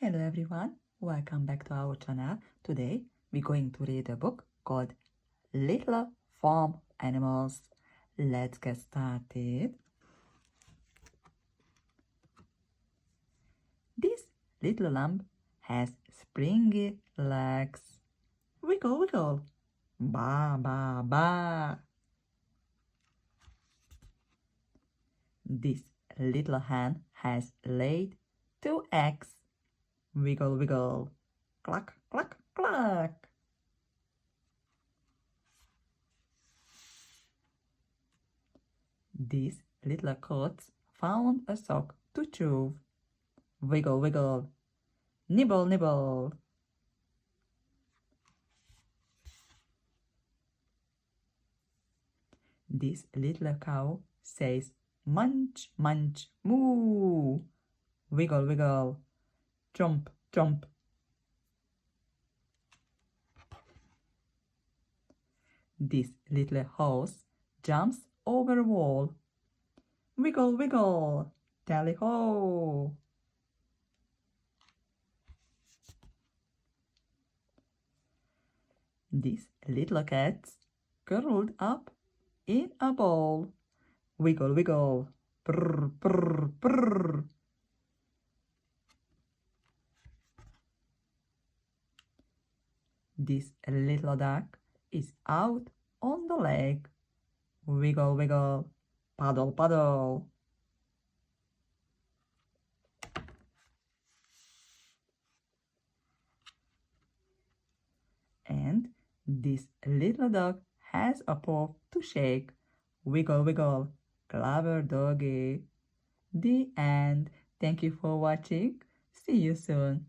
Hello everyone, welcome back to our channel. Today we're going to read a book called Little Farm Animals. Let's get started. This little lamb has springy legs. Wiggle, wiggle. Ba, ba, ba. This little hen has laid 2 eggs. Wiggle, wiggle. Cluck, cluck, cluck. These little cats found a sock to chew. Wiggle, wiggle. Nibble, nibble. This little cow says, munch, munch, moo. Wiggle, wiggle. Jump, jump. This little horse jumps over a wall. Wiggle, wiggle. Tally-ho. These little cats curled up in a ball. Wiggle, wiggle. Prr, prr, prr. This little duck is out on the lake. Wiggle, wiggle. Paddle, paddle. And this little dog has a paw to shake. Wiggle, wiggle. Clever doggy. The end. Thank you for watching. See you soon.